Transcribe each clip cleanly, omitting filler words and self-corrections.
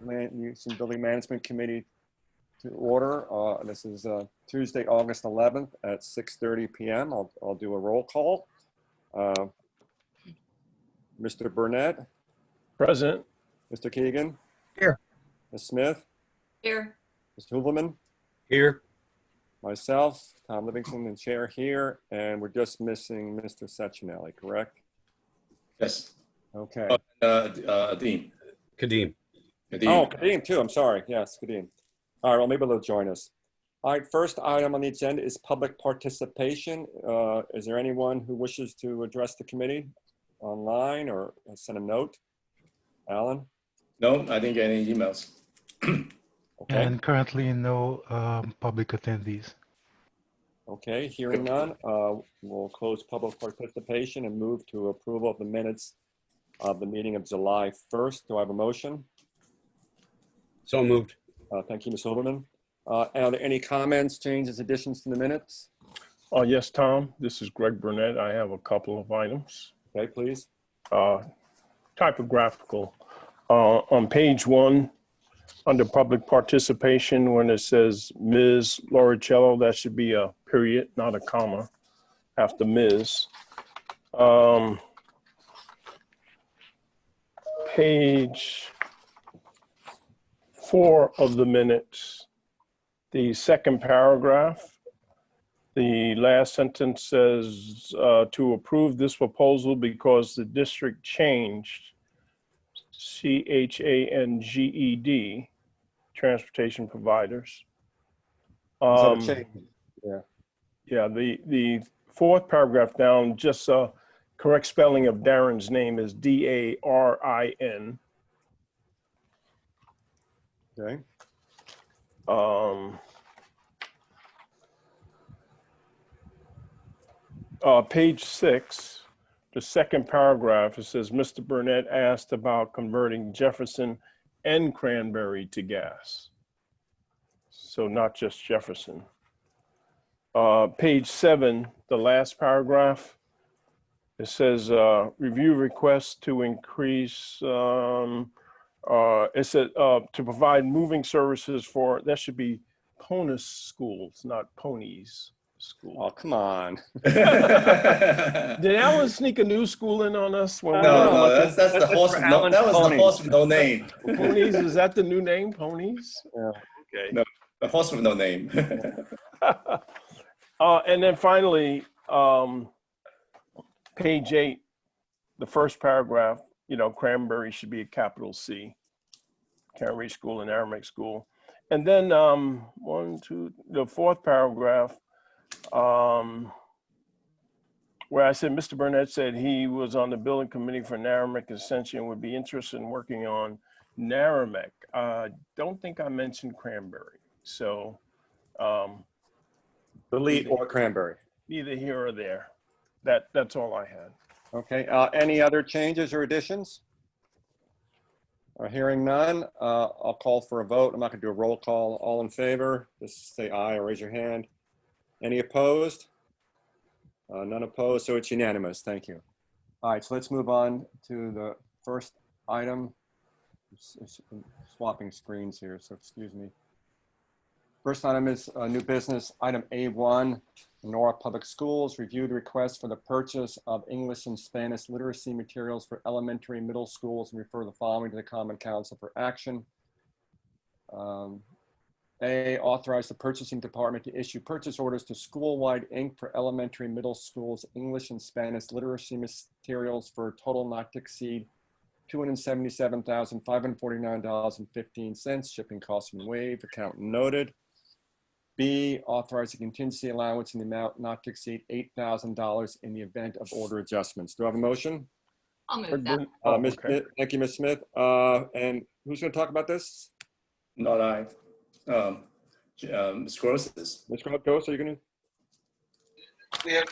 Land Use and Building Management Committee to order. This is Tuesday, August 11th at 6:30 p.m. I'll do a roll call. Mr. Burnett. Present. Mr. Keegan. Here. Ms. Smyth. Here. Mr. Heuvelman. Here. Myself, Tom Livingston, and Chair here, and we're just missing Mr. Sechinelli, correct? Yes. Okay. Kadeem. Kadeem. Oh, Kadeem too. I'm sorry. Yes, Kadeem. All right. Well, maybe they'll join us. All right. First item on the agenda is public participation. Is there anyone who wishes to address the committee online or send a note? Alan? No, I didn't get any emails. Okay. And currently no public attendees. Okay. Hearing none, we'll close public participation and move to approval of the minutes of the meeting of July 1st. Do I have a motion? So moved. Thank you, Ms. Heuvelman. Are there any comments, changes, additions to the minutes? Yes, Tom. This is Greg Burnett. I have a couple of items. Okay, please. Typographical. On page 1, under public participation, when it says Ms. Loricello, that should be a period, not a comma, after Ms. Page 4 of the minutes, the second paragraph, the last sentence says to approve this proposal because the district changed CHANGED, transportation providers. Is that a change? Yeah. Yeah, the fourth paragraph down, just correct spelling of Darren's name is D-A-R-I-N. Okay. Page 6, the second paragraph, it says, Mr. Burnett asked about converting Jefferson and Cranberry to gas. So not just Jefferson. Page 7, the last paragraph, it says review request to increase, it said to provide moving services for, that should be Ponus schools, not ponies school. Oh, come on. Did Alan sneak a new school in on us? When No, that's the horse. That was the horse with no name. Ponies, is that the new name? Ponies? Yeah. Okay. No, the horse with no name. And then finally, page 8, the first paragraph, Cranberry should be a capital C. Cranberry School and Aramaic School. And then the fourth paragraph, where I said, Mr. Burnett said he was on the building committee for Narragansett Extension and would be interested in working on Narragansett. Don't think I mentioned Cranberry. So Delete or Cranberry. neither here or there. That's all I had. Okay. Any other changes or additions? Hearing none, I'll call for a vote. I'm not going to do a roll call. All in favor, just say aye or raise your hand. Any opposed? None opposed, so it's unanimous. Thank you. All right, so let's move on to the first item. Swapping screens here, so excuse me. First item is new business. Item A1, Norwalk Public Schools reviewed request for the purchase of English and Spanish literacy materials for elementary and middle schools and refer the following to the Common Council for action. A, authorize the purchasing department to issue purchase orders to Schoolwide Inc. for elementary and middle schools English and Spanish literacy materials for a total not to exceed $277,549.15. Shipping costs and waived. Account noted. B, authorize a contingency allowance in the amount not to exceed $8,000 in the event of order adjustments. Do I have a motion? I'll move that. Ms. Smith, thank you, Ms. Smith. And who's going to talk about this? Not I. Ms. Gross is. Ms. Gross, are you going to?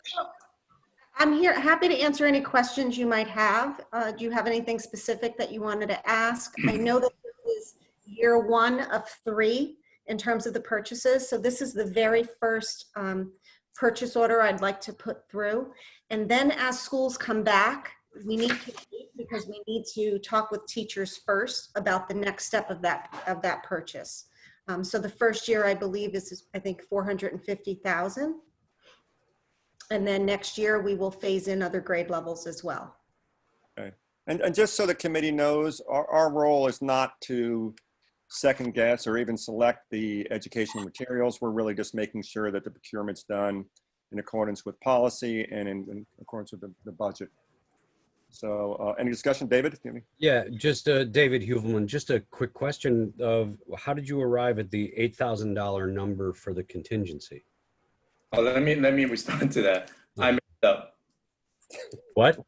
I'm here, happy to answer any questions you might have. Do you have anything specific that you wanted to ask? I know that this is year 1 of 3 in terms of the purchases. So this is the very first purchase order I'd like to put through. And then as schools come back we need to meet because we need to talk with teachers first about the next step of that purchase. So the first year, I believe, is I think 450,000. And then next year, we will phase in other grade levels as well. Okay. And just so the committee knows, our role is not to second guess or even select the educational materials. We're really just making sure that the procurement's done in accordance with policy and in accordance with the budget. So any discussion, David? Yeah, just David Heuvelman, just a quick question of how did you arrive at the $8,000 number for the contingency? Oh, let me respond to that. I made it up. What?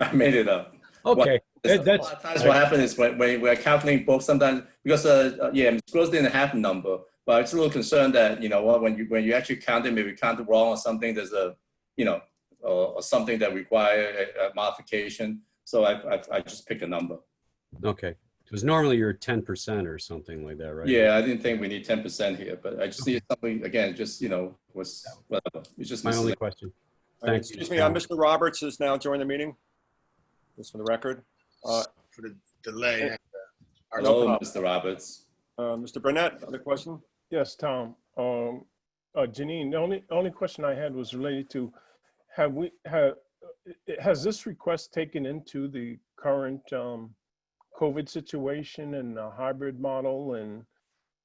I made it up. Okay. A lot of times what happens is when we're calculating both sometimes, because yeah, Ms. Gross didn't have a number, but it's a little concerned that, you know what, when you actually count it, maybe count it wrong or something, there's a, you know, or something that require a modification. So I just picked a number. Okay. Because normally you're 10% or something like that, right? Yeah, I didn't think we need 10% here, but I just needed something, again, just, you know, was whatever. It's just My only question. Thanks. Excuse me, Mr. Roberts has now joined the meeting, just for the record. For the delay. Hello, Mr. Roberts. Mr. Burnett, other question? Yes, Tom. Janine, the only question I had was related to, has this request taken into the current COVID situation and the hybrid model and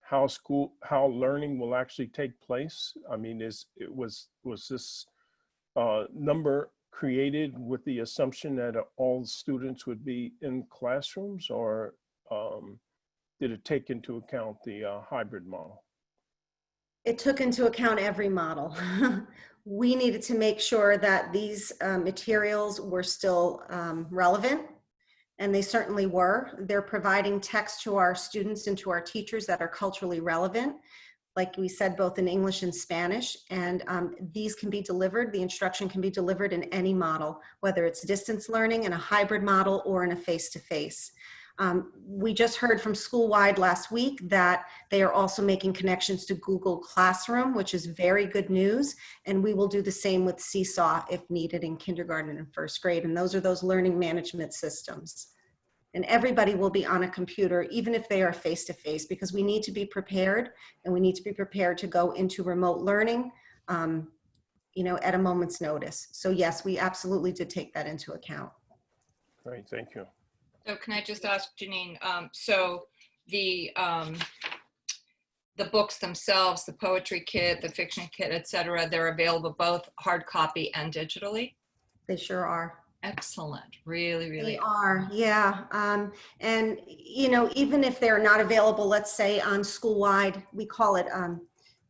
how learning will actually take place? I mean, was this number created with the assumption that all students would be in classrooms, or did it take into account the hybrid model? It took into account every model. We needed to make sure that these materials were still relevant, and they certainly were. They're providing text to our students and to our teachers that are culturally relevant, like we said, both in English and Spanish, and these can be delivered, the instruction can be delivered in any model, whether it's distance learning in a hybrid model or in a face-to-face. We just heard from Schoolwide last week that they are also making connections to Google Classroom, which is very good news. And we will do the same with Seesaw if needed in kindergarten and first grade. And those are those learning management systems. And everybody will be on a computer, even if they are face-to-face, because we need to be prepared, and we need to be prepared to go into remote learning, you know, at a moment's notice. So yes, we absolutely did take that into account. Great, thank you. So can I just ask Janine, so the books themselves, the poetry kit, the fiction kit, et cetera, they're available both hard copy and digitally? They sure are. Excellent, really, really. They are, yeah. And, you know, even if they're not available, let's say on Schoolwide, we call it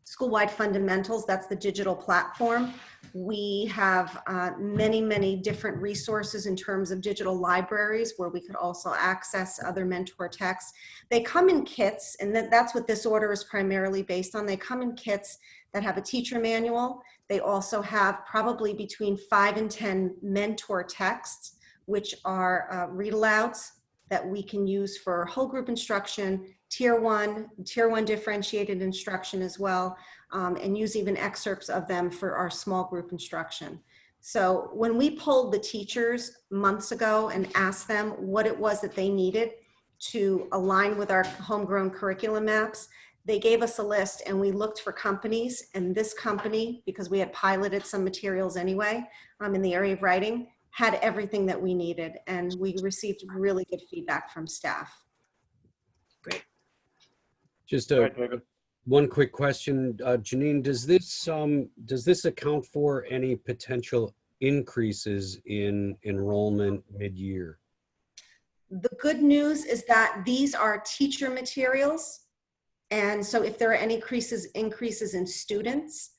Schoolwide Fundamentals, that's the digital platform. We have many, many different resources in terms of digital libraries where we could also access other mentor texts. They come in kits, and that's what this order is primarily based on. They come in kits that have a teacher manual. They also have probably between 5 and 10 mentor texts, which are read alouds that we can use for whole group instruction, tier one differentiated instruction as well, and use even excerpts of them for our small group instruction. So when we polled the teachers months ago and asked them what it was that they needed to align with our homegrown curriculum maps, they gave us a list, and we looked for companies, and this company, because we had piloted some materials anyway in the area of writing, had everything that we needed, and we received really good feedback from staff. Great. Just one quick question, Janine, does this account for any potential increases in enrollment mid-year? The good news is that these are teacher materials. And so if there are any increases in students,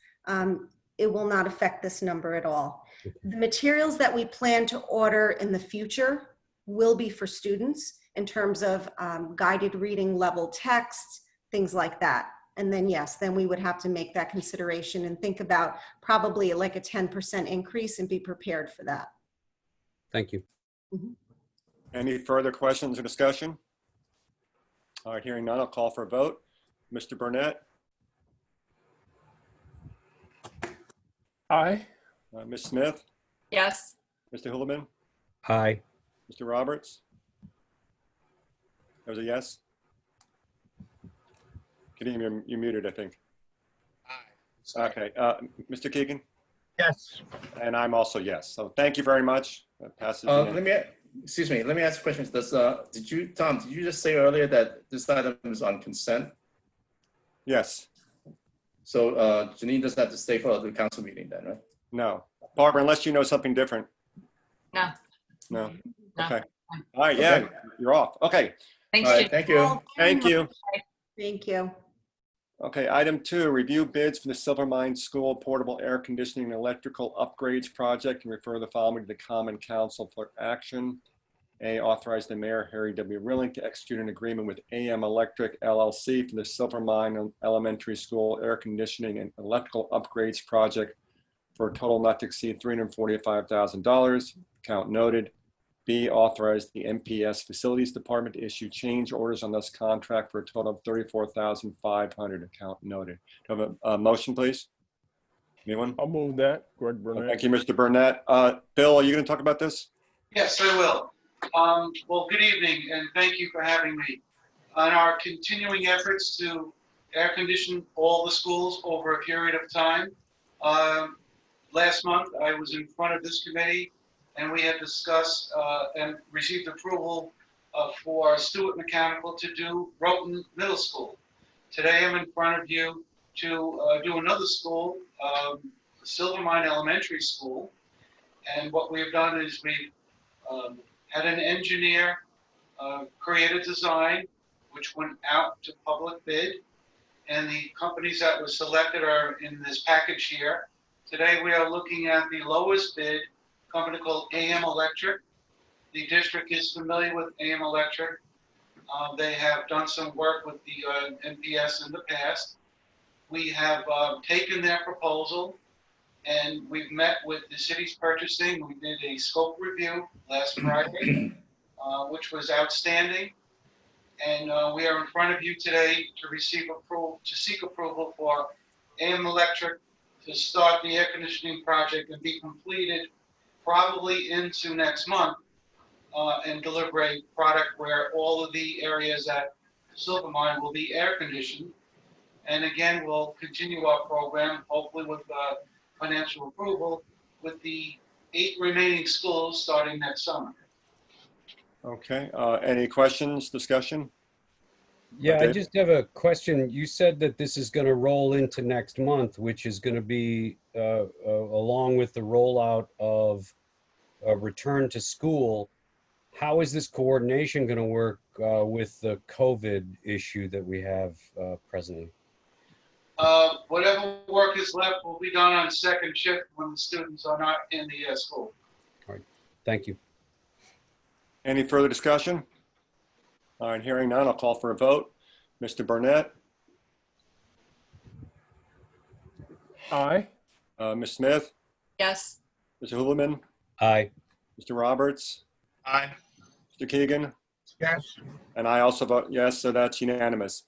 it will not affect this number at all. The materials that we plan to order in the future will be for students in terms of guided reading level texts, things like that. And then yes, then we would have to make that consideration and think about probably like a 10% increase and be prepared for that. Thank you. Mm-hmm. Any further questions or discussion? All right, hearing none, I'll call for a vote. Mr. Burnett? Aye. Ms. Smyth? Yes. Mr. Heuvelman? Aye. Mr. Roberts? That was a yes? Keegan, you're muted, I think. Sorry. Okay, Mr. Keegan? Yes. And I'm also yes. So thank you very much. That passes. Excuse me, let me ask a question. Tom, did you just say earlier that this item is on consent? Yes, So Janine doesn't have to stay for the council meeting then, right? no. Barbara, unless you know something different. No. No? No. Okay. All right, yeah, Okay. you're off. Okay, Thanks, All right, Jim. thank you. thank you. Thank you. Okay, item 2, review bids for the Silvermine School Portable Air Conditioning and Electrical Upgrades Project and refer the following to the Common Council for action. A, authorize the mayor, Harry W. Rilling, to execute an agreement with AM Electric LLC for the Silvermine Elementary School Air Conditioning and Electrical Upgrades Project for a total not to exceed $345,000, account noted. B, authorize the MPS Facilities Department to issue change orders on this contract for a total of $34,500, account noted. Do I have a motion, please? Anyone? I'll move that. Greg Burnett. Thank you, Mr. Burnett. Bill, are you going to talk about this? Yes, I will. Well, good evening, and thank you for having me. On our continuing efforts to air condition all the schools over a period of time, last month I was in front of this committee, and we had discussed and received approval for Stewart Mechanical to do Roten Middle School. Today I'm in front of you to do another school, Silvermine Elementary School, and what we've done is we've had an engineer create a design which went out to public bid, and the companies that were selected are in this package here. Today we are looking at the lowest bid, a company called AM Electric. The district is familiar with AM Electric. They have done some work with the NPS in the past. We have taken their proposal, and we've met with the city's purchasing. We did a scope review last Friday, which was outstanding. And we are in front of you today to receive approval, to seek approval for AM Electric to start the air conditioning project and be completed probably into next month, and deliver a product where all of the areas at Silvermine will be air conditioned. And again, we'll continue our program, hopefully with financial approval, with the 8 remaining schools starting next summer. Okay, any questions, discussion? Yeah, I David? just have a question. You said that this is going to roll into next month, which is going to be along with the rollout of a return to school. How is this coordination going to work with the COVID issue that we have presently? Whatever work is left will be done on second shift when the students are not in the school. All right, thank you. Any further discussion? All right, hearing none, I'll call for a vote. Mr. Burnett, Aye. Ms. Smith, Yes. Mr. Heuvelman, Aye. Mr. Roberts, Aye. Mr. Keegan, Yes. and I also vote yes, so that's unanimous.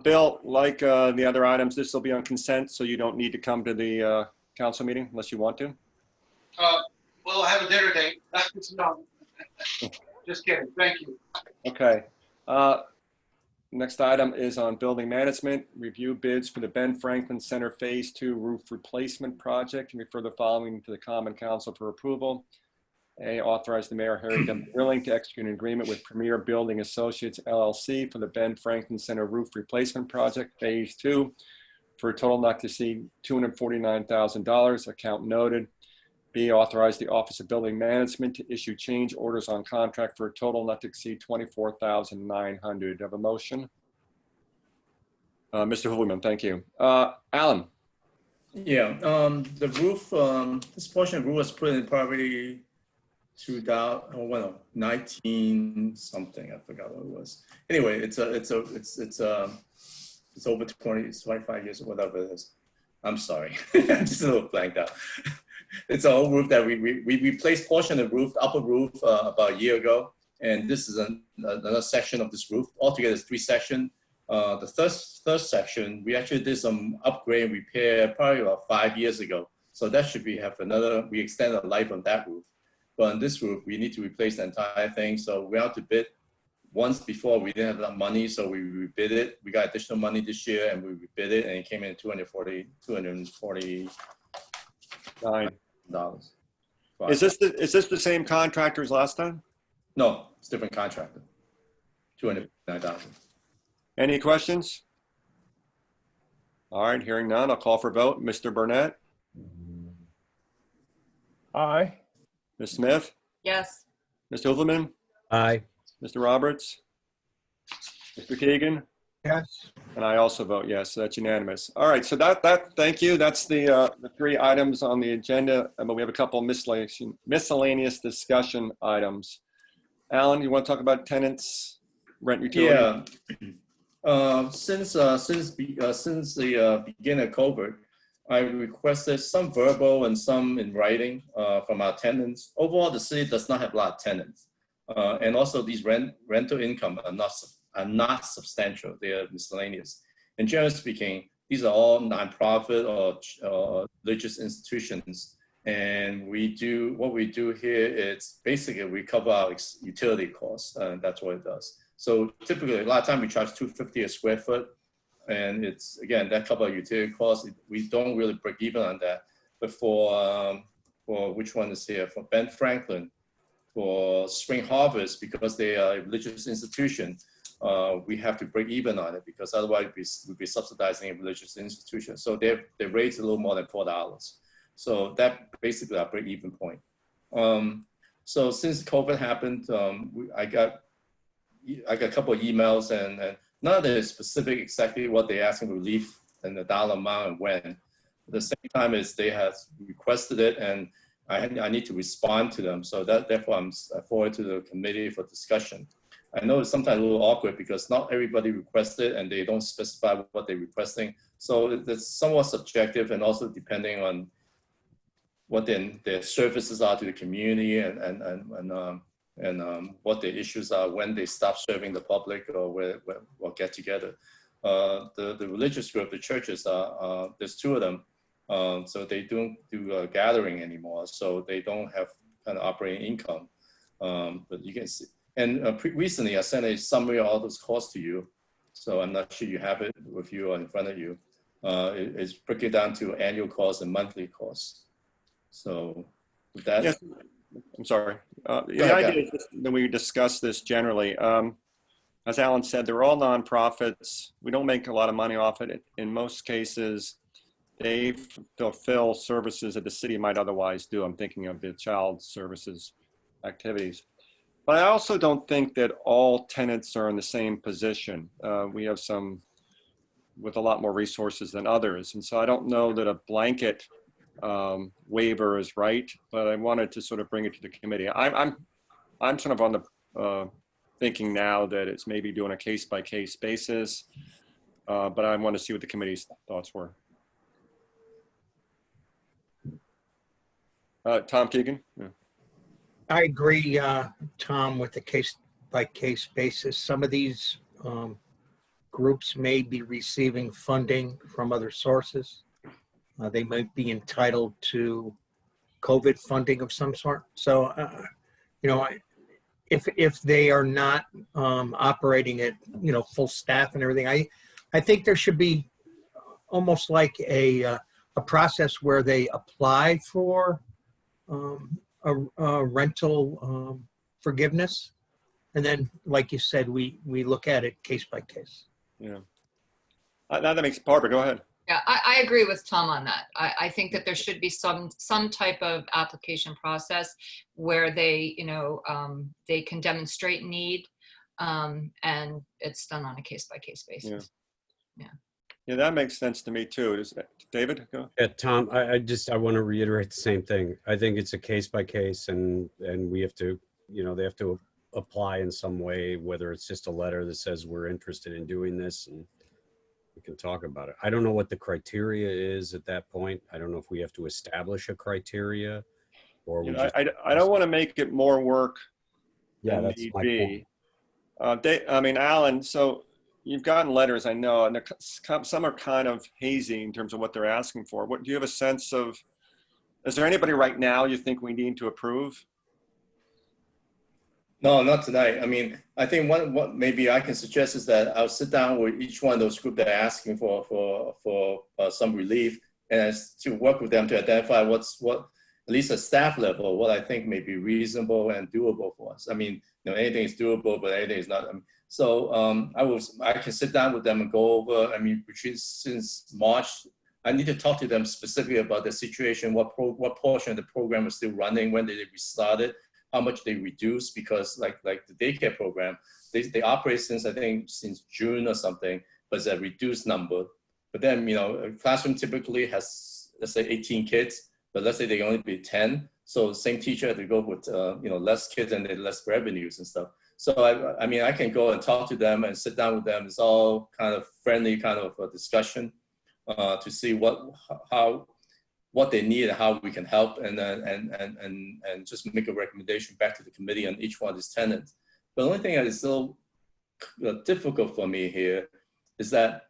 Bill, like the other items, this will be on consent, so you don't need to come to the council meeting unless you want to. We'll have a dinner date. No. Just kidding. Thank you. Okay. Next item is on building management. Review bids for the Ben Franklin Center Phase 2 roof replacement project and refer the following to the Common Council for approval. A, authorize the mayor, Harry W. Rilling, to execute an agreement with Premier Building Associates LLC for the Ben Franklin Center roof replacement project Phase 2 for a total not to exceed $249,000, account noted. B, authorize the Office of Building Management to issue change orders on contract for a total not to exceed $24,900. Do I have a motion? Mr. Heuvelman, thank you. Alan? Yeah, the roof, this portion of roof was put in probably 19 something. I forgot what it was. Anyway, it's over 25 years or whatever it is. I'm sorry, I'm just a little blanked out. It's a whole roof that we replaced portion of the roof, upper roof, about a year ago, and this is another section of this roof. Altogether, it's 3 sections. The first section, we actually did some upgrade and repair probably about 5 years ago. So that should have we extended the life on that roof. But in this group, we need to replace the entire thing. So we have to bid once before. We didn't have enough money, so we rebid it. We got additional money this year, and we rebid it, and it came in at $249. Is this the same contractor as last time? No, it's a different contractor. $209,000. Any questions? All right, hearing none, I'll call for vote. Mr. Burnett, Aye. Ms. Smyth, Yes. Mr. Heuvelman, Aye. Mr. Roberts, Mr. Keegan, Yes. and I also vote yes, so that's unanimous. All right, so thank you. That's the 3 items on the agenda, but we have a couple miscellaneous discussion items. Alan, you want to talk about tenants, rent utility? Yeah. Since the beginning of COVID, I requested some verbal and some in writing from our tenants. Overall, the city does not have a lot of tenants. And also these rental income are not substantial. They are miscellaneous. And generally speaking, these are all nonprofit or religious institutions. And what we do here is basically we cover our utility costs, and that's what it does. So typically, a lot of time we charge $250 a square foot, and it's, again, that covers utility costs. We don't really break even on that. But for which one is here? For Ben Franklin, for Spring Harvest, because they are a religious institution, we have to break even on it, because otherwise we'd be subsidizing a religious institution. So their rate's a little more than $4. So that basically our break even point. So since COVID happened, I got a couple of emails, and none of it is specific exactly what they're asking for relief and the dollar amount and when. At the same time as they have requested it, and I need to respond to them. So therefore I forward to the committee for discussion. I know it's sometimes a little awkward because not everybody requested and they don't specify what they're requesting. So it's somewhat subjective, and also depending on what their services are to the community and what the issues are when they stop serving the public or get together. The religious group, the churches, there's 2 of them. So they don't do gathering anymore. So they don't have kind of operating income. But you can see. And recently I sent a summary of all those costs to you. So I'm not sure you have it with you or in front of you. It's broken down to annual costs and monthly costs. So with that. Yes. I'm sorry. The idea is that we discuss this generally. As Alan said, they're all nonprofits. We don't make a lot of money off it. In most cases, they fulfill services that the city might otherwise do. I'm thinking of the child services activities. But I also don't think that all tenants are in the same position. We have some with a lot more resources than others. And so I don't know that a blanket waiver is right, but I wanted to sort of bring it to the committee. I'm sort of on the thinking now that it's maybe doing a case-by-case basis, but I want to see what the committee's thoughts were. Tom Keegan? Yeah. I agree, Tom, with the case-by-case basis. Some of these groups may be receiving funding from other sources. They might be entitled to COVID funding of some sort. So, if they are not operating at full staff and everything, I think there should be almost like a process where they apply for a rental forgiveness, and then, like you said, we look at it case by case. Yeah, that makes Barbara. Go ahead. Yeah, I agree with Tom on that. I think that there should be some type of application process where they, they can demonstrate need, and it's done on a case-by-case basis. Yeah, that makes sense to me too. David, go. Yeah, Tom, I want to reiterate the same thing. I think it's a case by case, and we have to, they have to apply in some way, whether it's just a letter that says we're interested in doing this, and we can talk about it. I don't know what the criteria is at that point. I don't know if we have to establish a criteria, or we I don't want to make it more work. Yeah, that's my point. Alan, so you've gotten letters, I know, and some are kind of hazy in terms of what they're asking for. Do you have a sense of, is there anybody right now you think we need to approve? No, not tonight. I mean, I think what maybe I can suggest is that I'll sit down with each one of those groups that are asking for some relief, and to work with them to identify what at least at staff level, what I think may be reasonable and doable for us. I mean, anything is doable, but anything is not. So I can sit down with them and go over. I mean, since March, I need to talk to them specifically about the situation, what portion of the program is still running, when did they restart it, how much they reduce, because like the daycare program, they operate since June or something, but it's a reduced number. But then, a classroom typically has, let's say 18 kids, but let's say they only be 10. So the same teacher had to go with, less kids and then less revenues and stuff. So I mean, I can go and talk to them and sit down with them. It's all kind of friendly kind of a discussion to see what they need and how we can help, and just make a recommendation back to the committee on each one of these tenants. But the only thing that is still difficult for me here is that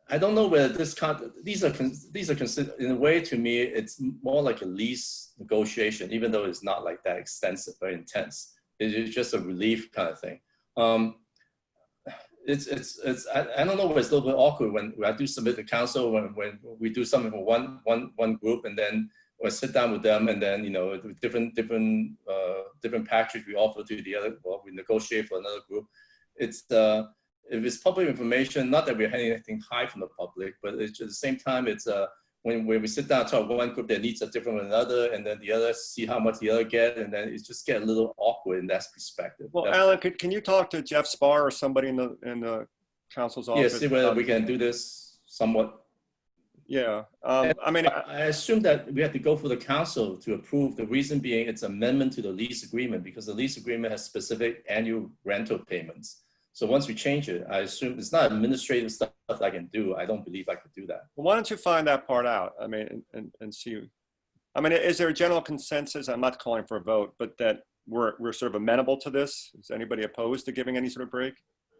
I don't know whether these are considered, in a way, to me, it's more like a lease negotiation, even though it's not like that extensive or intense. It's just a relief kind of thing. I don't know, it's a little bit awkward when I do submit to council, when we do something for one group, and then we sit down with them, and then different package we offer to the other, well, we negotiate for another group. If it's public information, not that we're having anything high from the public, but it's at the same time, it's when we sit down and talk, one group that needs are different from another, and then the other see how much the other get, and then it just get a little awkward in that perspective. Well, Alan, can you talk to Jeff Spar or somebody in the council's office? Yeah, see whether we can do this somewhat. Yeah, I mean, I assume that we have to go for the council to approve. The reason being, it's amendment to the lease agreement, because the lease agreement has specific annual rental payments. So once we change it, I assume it's not administrative stuff I can do. I don't believe I could do that. well, why don't you find that part out? I mean, and see. I mean, is there a general consensus? I'm not calling for a vote, but that we're sort of amenable to this. Is anybody opposed to giving any sort of break?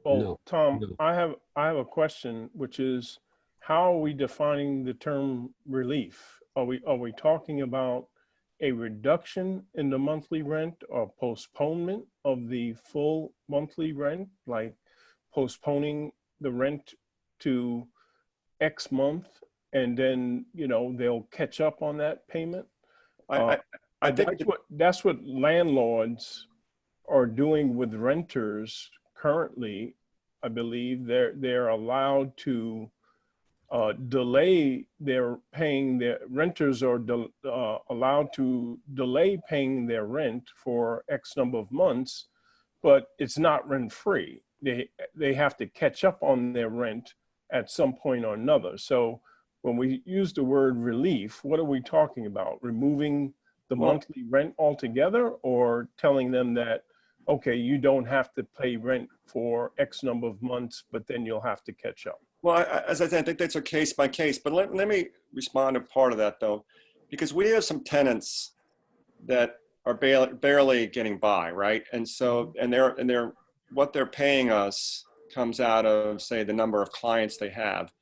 Well, No, Tom, no. I have a question, which is, how are we defining the term relief? Are we talking about a reduction in the monthly rent, or postponement of the full monthly rent, like postponing the rent to X month, and then they'll catch up on that payment? I think that's what landlords are doing with renters currently. I believe they're allowed to delay their paying their renters, or allowed to delay paying their rent for X number of months, but it's not rent free. They have to catch up on their rent at some point or another. So when we use the word relief, what are we talking about? Removing the monthly rent altogether, or telling them that, okay, you don't have to pay rent for X number of months, but then you'll have to catch up? Well, as I said, I think that's a case by case, but let me respond to part of that though, because we have some tenants that are barely getting by, right? And so, and they're what they're paying us comes out of, say, the number of clients they have.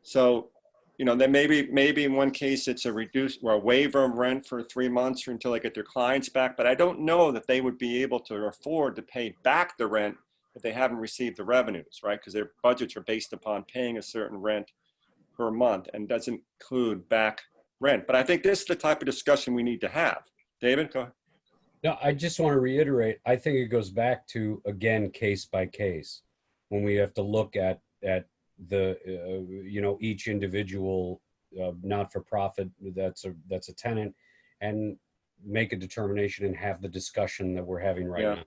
So, then maybe in one case it's a reduced or a waiver of rent for 3 months or until they get their clients back, but I don't know that they would be able to afford to pay back the rent if they haven't received the revenues, right? Because their budgets are based upon paying a certain rent per month and doesn't include back rent. But I think this is the type of discussion we need to have. David, go ahead. No, I just want to reiterate, I think it goes back to, again, case by case, when we have to look at the, each individual not-for-profit that's a tenant, and make a determination and have the discussion that we're having right now.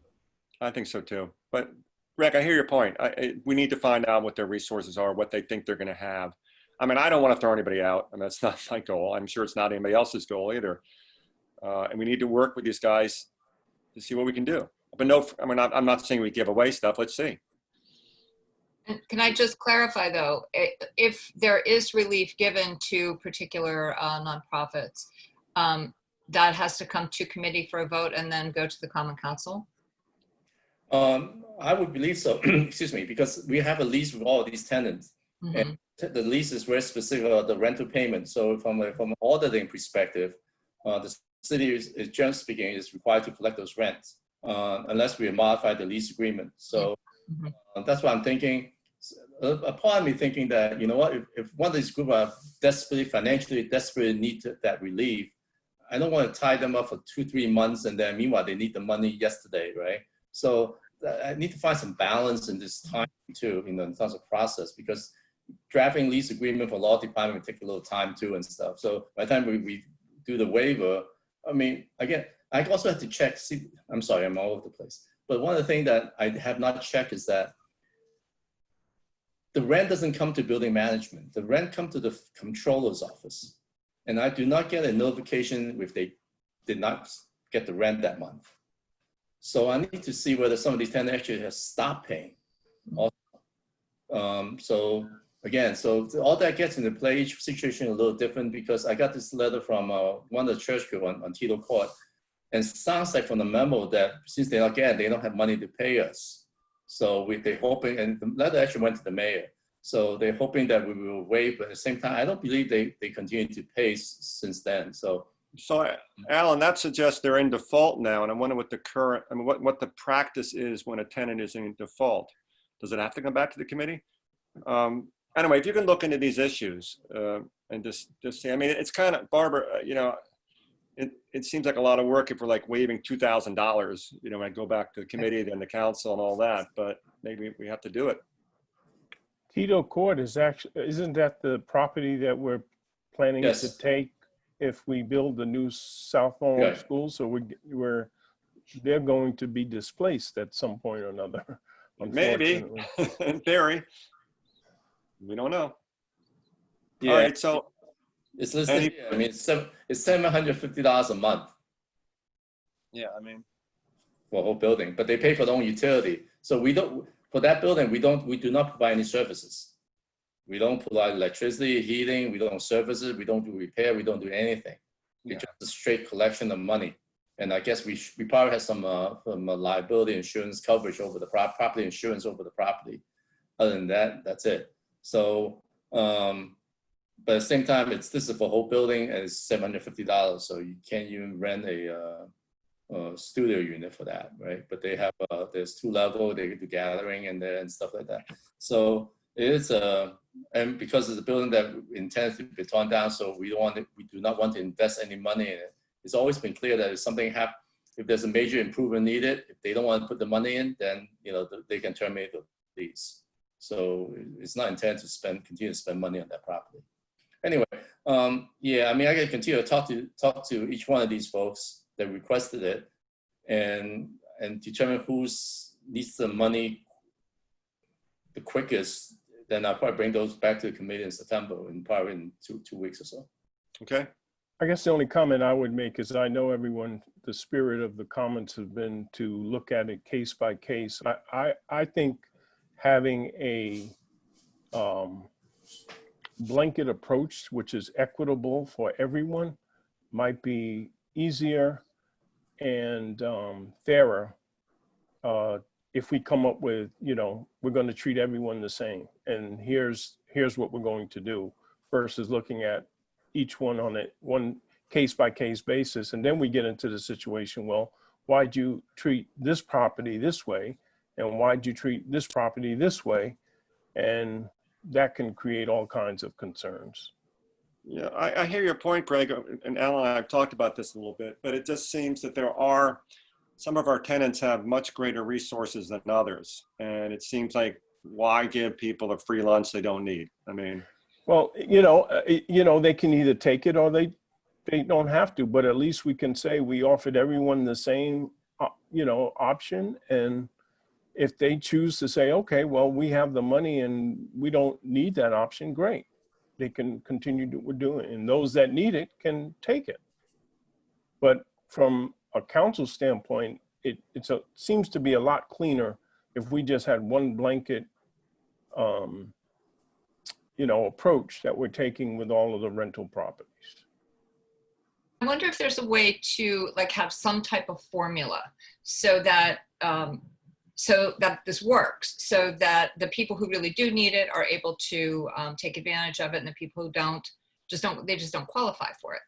I think so too. But Rick, I hear your point. We need to find out what their resources are, what they think they're going to have. I mean, I don't want to throw anybody out, and that's not my goal. I'm sure it's not anybody else's goal either. And we need to work with these guys to see what we can do. But no, I mean, I'm not saying we give away stuff. Let's see. And can I just clarify though, if there is relief given to particular nonprofits, that has to come to committee for a vote and then go to the Common Council? I would believe so, excuse me, because we have a lease with all of these tenants. Mm-hmm. And the lease is very specific about the rental payment. So from an auditing perspective, the city is generally speaking is required to collect those rents. unless we modify the lease agreement. So that's what I'm thinking. A part of me thinking that, you know what, if one of these groups are financially desperately need that relief, I don't want to tie them up for 2-3 months and then meanwhile they need the money yesterday, right? So I need to find some balance in this time too, in terms of process, because drafting lease agreement for law department will take a little time too and stuff. So by the time we do the waiver, I mean, again, I also have to check, I'm sorry, I'm all over the place. But one of the things that I have not checked is that the rent doesn't come to building management. The rent comes to the controller's office. And I do not get a notification if they did not get the rent that month. So I need to see whether some of these tenants actually have stopped paying. So again, so all that gets into play. Each situation is a little different because I got this letter from one of the church group on Tito Court. And it sounds like from the memo that since they don't have money to pay us. So they're hoping, and the letter actually went to the mayor. So they're hoping that we will waive, but at the same time, I don't believe they continue to pay since then. So Alan, that suggests they're in default now, and I wonder what what the practice is when a tenant is in default. Does it have to come back to the committee? Anyway, if you can look into these issues and just see, I mean, it's kind of, Barbara, you know, it seems like a lot of work if we're like waiving $2,000, you know, when I go back to the committee, then the council and all that, but maybe we have to do it. Tito Court is actually, isn't that the property that we're planning to take if we build the new South Lawn school? So they're going to be displaced at some point or another. Maybe, in theory. We don't know. Yeah. All right, so it's listed here. I mean, it's $750 a month. Yeah, I mean, for a whole building, but they pay for their own utility. So we don't, for that building, we do not provide any services. We don't provide electricity, heating, we don't service it, we don't do repair, we don't do anything. It's just a straight collection of money. And I guess we probably have some liability insurance coverage over the property insurance over the property. Other than that, that's it. So, but at the same time, this is for a whole building and it's $750. So you can't even rent a studio unit for that, right? But they have, there's 2 levels, they do gathering in there and stuff like that. So it is and because it's a building that intends to be torn down, so we do not want to invest any money in it. It's always been clear that if something happens, if there's a major improvement needed, if they don't want to put the money in, then they can terminate the lease. So it's not intended to continue to spend money on that property. Anyway, yeah, I mean, I can continue to talk to each one of these folks that requested it, and determine who needs the money the quickest. Then I'll probably bring those back to the committee in September, probably in two weeks or so. Okay. I guess the only comment I would make is I know the spirit of the comments have been to look at it case by case. I think having a blanket approach, which is equitable for everyone, might be easier and fairer if we come up with, we're going to treat everyone the same. And here's what we're going to do versus looking at each one on one case by case basis. And then we get into the situation, well, why'd you treat this property this way? And why'd you treat this property this way? And that can create all kinds of concerns. Yeah, I hear your point, Greg, and Alan and I have talked about this a little bit, but it just seems that some of our tenants have much greater resources than others. And it seems like, why give people a free lunch they don't need? I mean, well, they can either take it or they don't have to, but at least we can say we offered everyone the same, option. And if they choose to say, okay, well, we have the money and we don't need that option, great. They can continue what we're doing. And those that need it can take it. But from a council standpoint, it seems to be a lot cleaner if we just had one blanket, approach that we're taking with all of the rental properties. I wonder if there's a way to have some type of formula so that this works, so that the people who really do need it are able to take advantage of it, and the people who just don't qualify for it.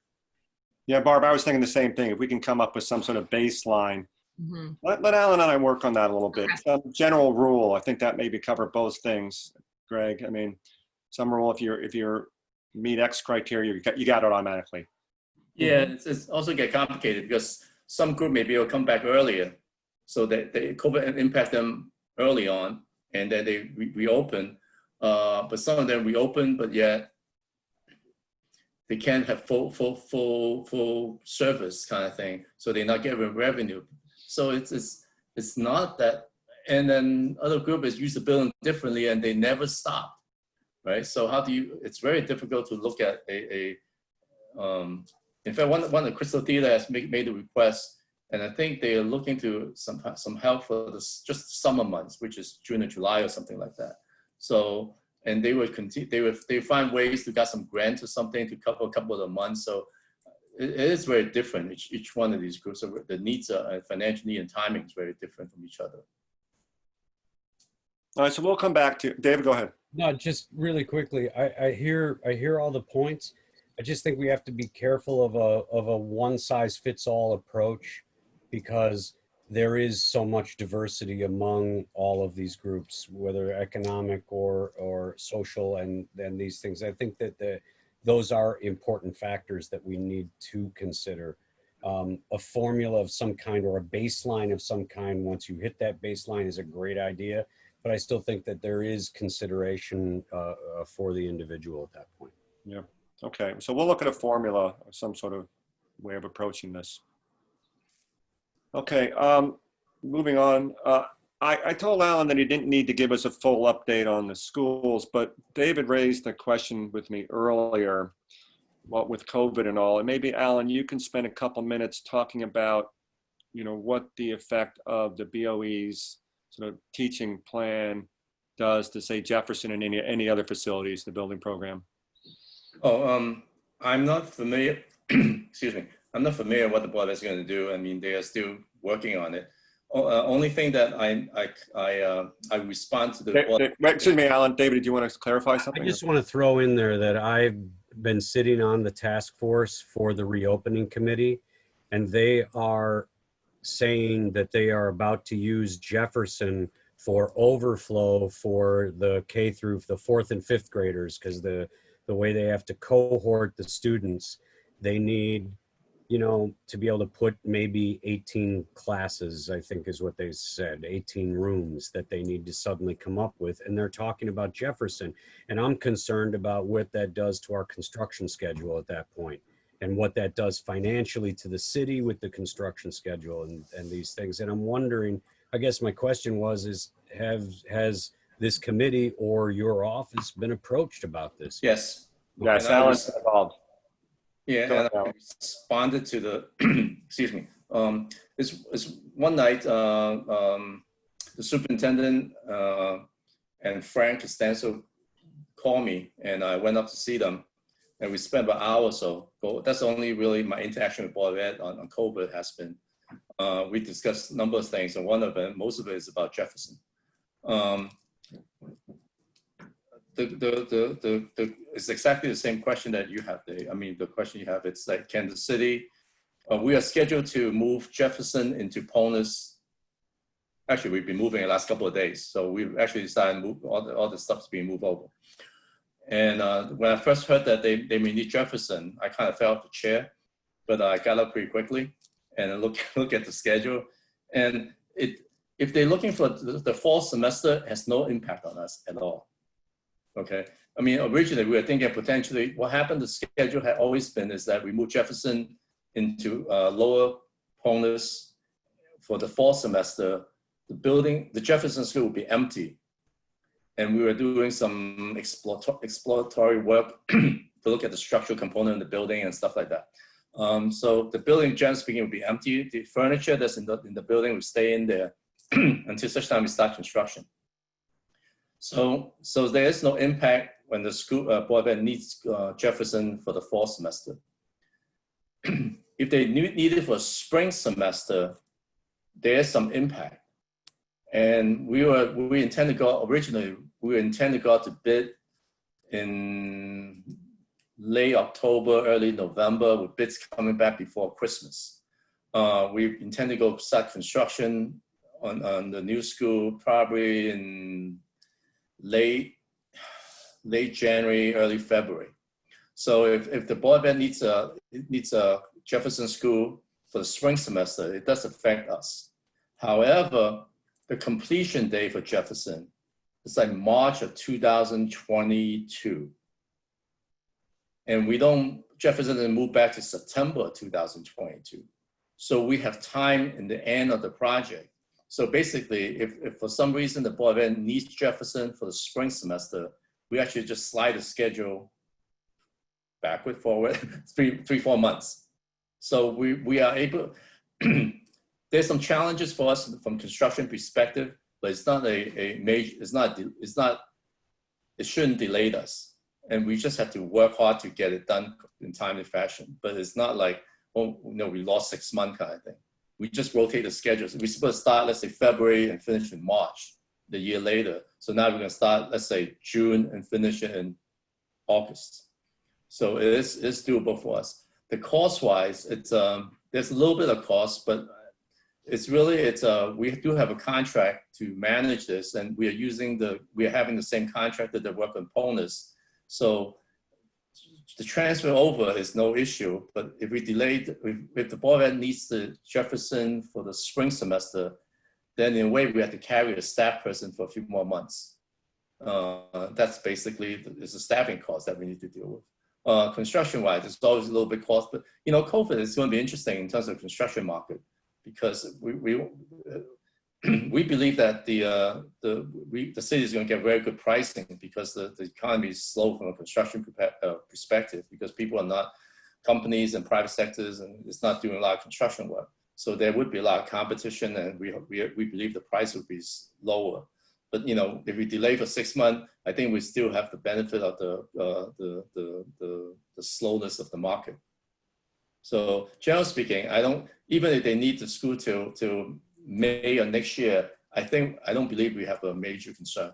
Yeah, Barb, I was thinking the same thing. If we can come up with some sort of baseline Mhm. Let Alan and I work on that a little bit. Okay. Some general rule, I think that maybe cover both things, Greg. I mean, some rule, if you're meet X criteria, you got it automatically. Yeah, it's also get complicated because some group maybe will come back earlier, so that the COVID impact them early on, and then they reopen. But some of them reopen, but yet they can't have full service kind of thing, so they're not getting revenue. So it's not that. And then other group is use the building differently, and they never stop, right? So how do you? It's very difficult to look at in fact, one of the Crystal Theater has made a request, and I think they are looking to some help for this just summer months, which is June and July or something like that. So, and they would continue. They find ways to get some grants or something to cover a couple of the months. So it is very different. Each one of these groups, so the needs are financial need and timing is very different from each other. All right, so we'll come back to David. Go ahead. No, just really quickly, I hear all the points. I just think we have to be careful of a one size fits all approach, because there is so much diversity among all of these groups, whether economic or social and these things. I think that those are important factors that we need to consider. A formula of some kind or a baseline of some kind, once you hit that baseline, is a great idea. But I still think that there is consideration for the individual at that point. Yeah. Okay. So we'll look at a formula or some sort of way of approaching this. Okay. Moving on. I told Alan that he didn't need to give us a full update on the schools, but David raised a question with me earlier, what with COVID and all, and maybe Alan, you can spend a couple minutes talking about, what the effect of the BOE's sort of teaching plan does to, say, Jefferson and any other facilities, the building program. Oh, I'm not familiar. Excuse me. I'm not familiar what the board is going to do. I mean, they are still working on it. Only thing that I respond to the board. Excuse me, Alan. David, do you want to clarify something? I just want to throw in there that I've been sitting on the task force for the reopening committee, and they are saying that they are about to use Jefferson for overflow for the K through the 4th and 5th graders, because the way they have to cohort the students, they need, to be able to put maybe 18 classes, I think is what they said, 18 rooms that they need to suddenly come up with. And they're talking about Jefferson. And I'm concerned about what that does to our construction schedule at that point, and what that does financially to the city with the construction schedule and these things. And I'm wondering, I guess my question has this committee or your office been approached about this? Yes. Yes, Alan's involved. Yeah, and I responded to the, excuse me, it's one night, the superintendent and Frank Costanzo called me, and I went up to see them, and we spent about an hour or so. But that's only really my interaction with Board of Ed on COVID has been. We discussed a number of things, and most of it is about Jefferson. It's exactly the same question that you have, Dave. I mean, the question you have, it's like, can the city, we are scheduled to move Jefferson into Ponus. Actually, we've been moving the last couple of days. So we've actually decided to move all the stuff's being moved over. And when I first heard that they may need Jefferson, I kind of fell off the chair, but I got up pretty quickly and I look at the schedule. And if they're looking for the fall semester, it has no impact on us at all. Okay. I mean, originally we were thinking potentially what happened, the schedule had always been is that we move Jefferson into lower Ponus for the fall semester. The Jefferson school would be empty. And we were doing some exploratory work to look at the structural component of the building and stuff like that. So the building, generally speaking, would be empty. The furniture that's in the building would stay in there until such time we start construction. So there is no impact when the school Board of Ed needs Jefferson for the fall semester. If they need it for spring semester, there is some impact. And we intend to go originally. We intend to go out to bid in late October, early November, with bids coming back before Christmas. We intend to go start construction on the new school probably in late January, early February. So if the Board of Ed needs a Jefferson School for the spring semester, it does affect us. However, the completion date for Jefferson is like March of 2022. And Jefferson didn't move back to September 2022. So we have time in the end of the project. So basically, if for some reason the Board of Ed needs Jefferson for the spring semester, we actually just slide the schedule backward, forward, 4 months. So we are able, there's some challenges for us from construction perspective, but it's not a major, it shouldn't delay us. And we just have to work hard to get it done in timely fashion. But it's not like, oh, no, we lost 6 months kind of thing. We just rotate the schedules. We're supposed to start, let's say, February and finish in March, the year later. So now we're gonna start, let's say, June and finish it in August. So it's doable for us. The cost-wise, it's there's a little bit of cost, but it's really, we do have a contract to manage this, and we are having the same contractor that work on bonus. So the transfer over is no issue, but if we delayed, if the Board of Ed needs the Jefferson for the spring semester, then in a way we have to carry a staff person for a few more months. That's basically, it's a staffing cost that we need to deal with. Construction-wise, it's always a little bit cost, but COVID is going to be interesting in terms of construction market, because we believe that the city is going to get very good pricing because the economy is slow from a construction perspective, because people are not, companies and private sectors, and it's not doing a lot of construction work. So there would be a lot of competition, and we believe the price would be lower. But if we delay for 6 months, I think we still have the benefit of the slowness of the market. So generally speaking, even if they need the school till May of next year, I don't believe we have a major concern,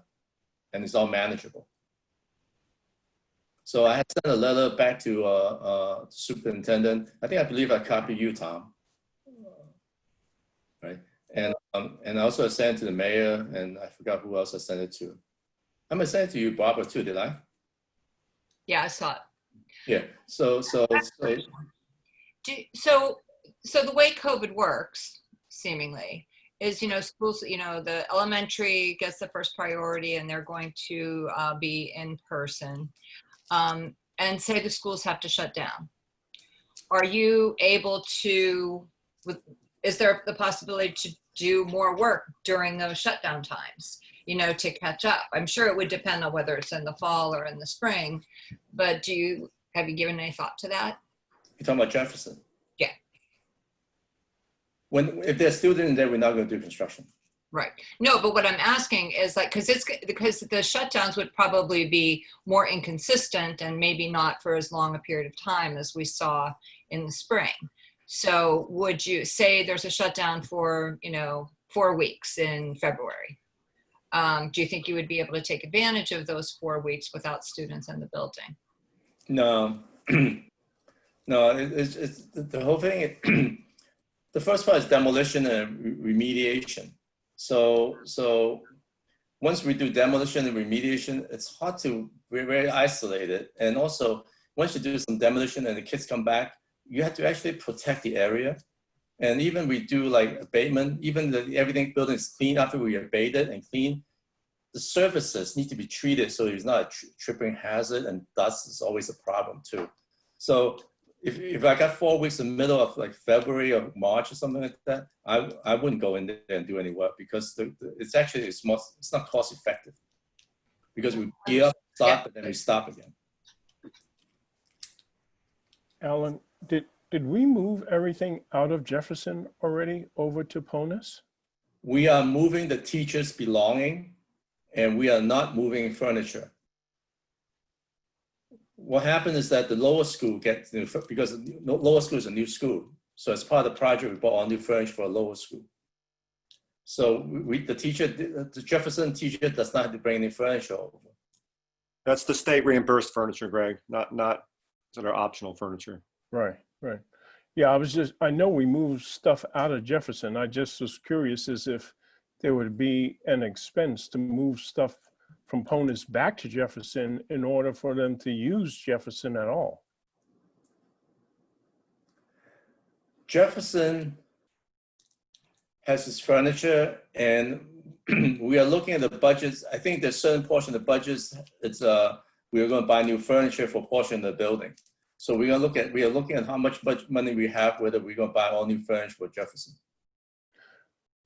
and it's all manageable. So I had sent a letter back to superintendent. I believe I copied you, Tom, right? And I also sent it to the mayor, and I forgot who else I sent it to. I'm gonna send it to you, Barbara, too. Did I? Yeah, I saw it. Yeah. So the way COVID works, seemingly, is schools, the elementary gets the first priority, and they're going to be in person, and say the schools have to shut down. Are you able to? Is there the possibility to do more work during those shutdown times? To catch up. I'm sure it would depend on whether it's in the fall or in the spring, but have you given any thought to that? You're talking about Jefferson? Yeah. If they're students in there, we're not going to do construction. Right. No, but what I'm asking is because the shutdowns would probably be more inconsistent and maybe not for as long a period of time as we saw in the spring. So would you say there's a shutdown for 4 weeks in February? Do you think you would be able to take advantage of those 4 weeks without students in the building? No, no, it's the whole thing. The first part is demolition and remediation. So once we do demolition and remediation, it's hard we're very isolated. And also, once you do some demolition and the kids come back, you have to actually protect the area. And even we do like abatement, even everything building is clean after we abate it and clean, the surfaces need to be treated so it's not a tripping hazard, and dust is always a problem too. So if I got 4 weeks in the middle of like February or March or something like that, I wouldn't go in there and do any work, because it's not cost effective, because we gear up, stop, and then we stop again. Alan, did we move everything out of Jefferson already over to Ponus? We are moving the teachers' belonging, and we are not moving furniture. What happened is that the lower school because the lower school is a new school. So as part of the project, we bought all new furniture for a lower school. So the Jefferson teacher does not have to bring any furniture over. That's the state reimbursed furniture, Greg, not sort of optional furniture. Right, right. Yeah, I know we moved stuff out of Jefferson. I just was curious as if there would be an expense to move stuff from Ponus back to Jefferson in order for them to use Jefferson at all. Jefferson has its furniture, and we are looking at the budgets. I think there's certain portion of the budgets, we are going to buy new furniture for a portion of the building. So we are looking at how much money we have, whether we're going to buy all new furniture for Jefferson.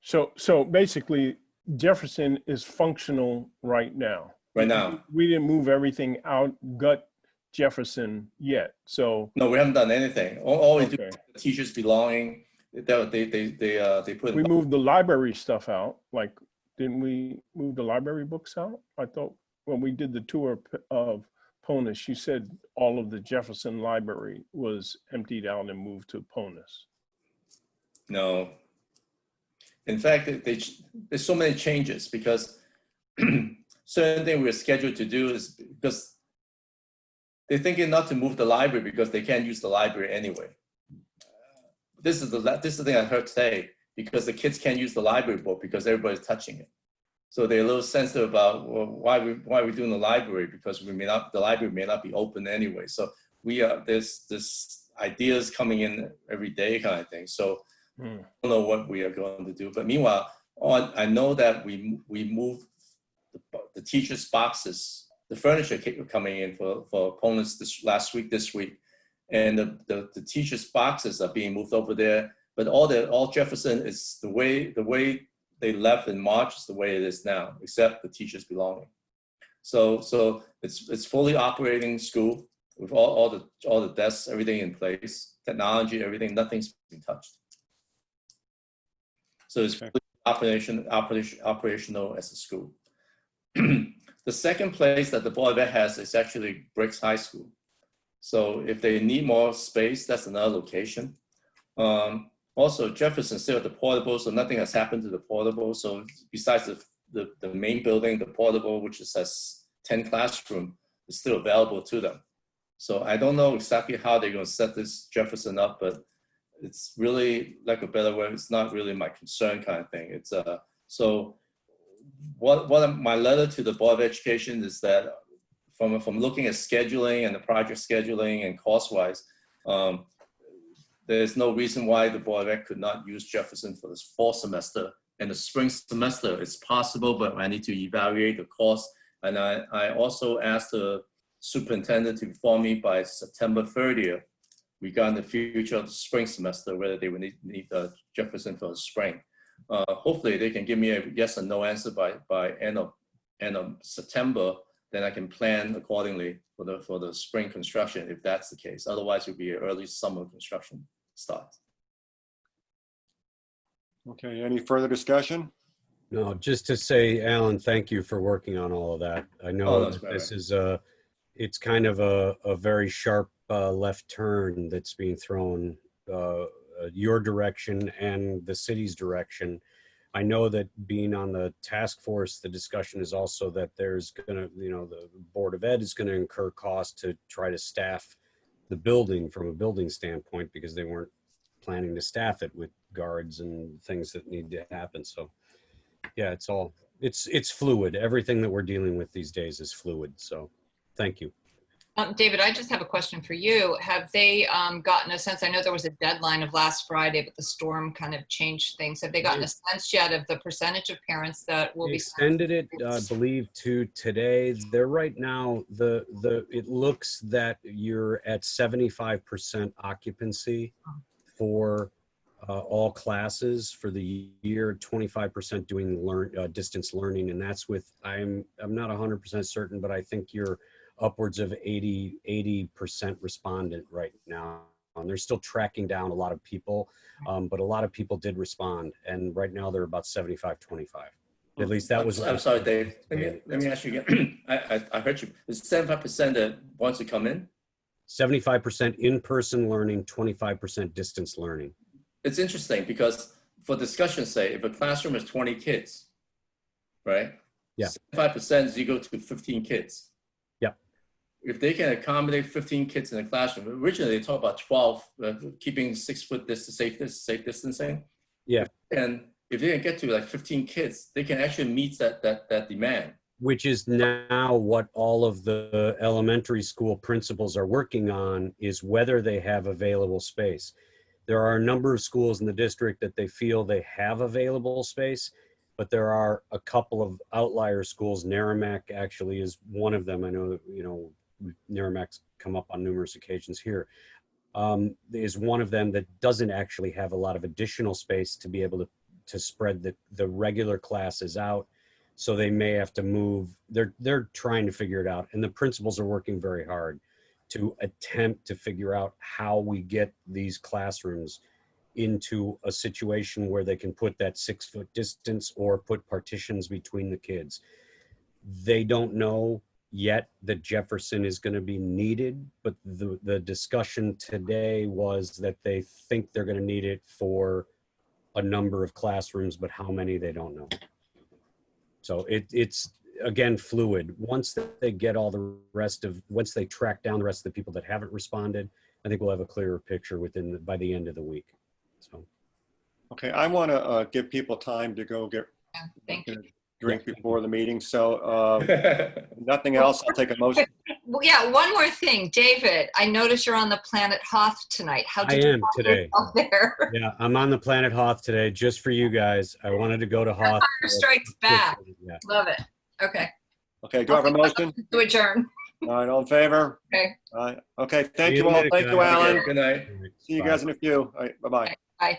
So basically, Jefferson is functional right now. Right now. We didn't move everything out, gut Jefferson yet. So No, we haven't done anything. All we do okay. is the teachers belonging. They put. We moved the library stuff out. Like, didn't we move the library books out? I thought when we did the tour of Ponus, you said all of the Jefferson library was emptied out and moved to Ponus. No. In fact, there's so many changes because certain thing we're scheduled to do is because they're thinking not to move the library because they can't use the library anyway. This is the thing I heard today, because the kids can't use the library book because everybody's touching it. So they're a little sensitive about, well, why are we doing the library? Because the library may not be open anyway. So there's this ideas coming in every day kind of thing. So I don't know what we are going to do. But meanwhile, I know that we moved the teachers' boxes, the furniture coming in for opponents this week. And the teachers' boxes are being moved over there. But all Jefferson is the way they left in March is the way it is now, except the teachers belonging. So it's fully operating school with all the desks, everything in place, technology, everything, nothing's been touched. So it's fully operational as a school. The second place that the Board of Ed has is actually Briggs High School. So if they need more space, that's another location. Also, Jefferson still at the portable, so nothing has happened to the portable. So besides the main building, the portable, which has 10 classrooms, is still available to them. So I don't know exactly how they're going to set this Jefferson up, but it's really, like a better word, it's not really my concern kind of thing. It's so what my letter to the Board of Education is that from looking at scheduling and the project scheduling and cost-wise, there's no reason why the Board of Ed could not use Jefferson for this fall semester. And the spring semester, it's possible, but I need to evaluate the cost. And I also asked the superintendent to inform me by September 30th regarding the future of the spring semester, whether they would need Jefferson for the spring. Hopefully they can give me a yes or no answer by end of September. Then I can plan accordingly for the spring construction if that's the case. Otherwise, it will be an early summer construction start. Okay, any further discussion? No, just to say, Alan, thank you for working on all of that. I know that this is it's kind of a very sharp left turn that's being thrown your direction and the city's direction. I know that being on the task force, the discussion is also that there's gonna, the Board of Ed is gonna incur costs to try to staff the building from a building standpoint because they weren't planning to staff it with guards and things that need to happen. So yeah, it's fluid. Everything that we're dealing with these days is fluid. So thank you. David, I just have a question for you. Have they gotten a sense, I know there was a deadline of last Friday, but the storm kind of changed things. Have they gotten a sense yet of the percentage of parents that will be extended it, I believe, to today? They're right now, it looks that you're at 75% occupancy for all classes for the year, 25% doing distance learning. And that's with, I'm not 100% certain, but I think you're upwards of 80% respondent right now. And they're still tracking down a lot of people, but a lot of people did respond. And right now they're about 75-25. At least that was. I'm sorry, Dave. Let me ask you again. I heard you. Is 75% that wants to come in? 75% in-person learning, 25% distance learning. It's interesting because for discussion's sake, if a classroom is 20 kids, right? Yeah. 75% is equal to 15 kids. if they can accommodate 15 kids in a classroom, originally they talked about 12, keeping 6 foot safe distancing. Yeah. And if they can get to like 15 kids, they can actually meet that demand. Which is now what all of the elementary school principals are working on, is whether they have available space. There are a number of schools in the district that they feel they have available space, but there are a couple of outlier schools. Merrimack actually is one of them. I know, you know, Merrimack's come up on numerous occasions here. Is one of them that doesn't actually have a lot of additional space to be able to spread the regular classes out. So they may have to move. They're trying to figure it out, and the principals are working very hard to attempt to figure out how we get these classrooms into a situation where they can put that 6 foot distance or put partitions between the kids. They don't know yet that Jefferson is going to be needed, but the discussion today was that they think they're going to need it for a number of classrooms, but how many they don't know. So it's again fluid. Once they get all the rest of, once they track down the rest of the people that haven't responded, I think we'll have a clearer picture by the end of the week. So. Okay, I want to give people time to go get drink before the meeting. So nothing else, I'll take a motion. Well, yeah, one more thing, David. I notice you're on the Planet Hoth tonight. How did you am today. There? Yeah, I'm on the Planet Hoth today just for you guys. I wanted to go to Hoth. Fire strikes back. Yeah. Love it. Okay. Okay, do I have a motion? To adjourn. All right, all in favor? Okay. All right. Okay, thank See you you all. later, Thank you, guys. Alan. Good night. See you guys in a few. All right, bye-bye. Bye.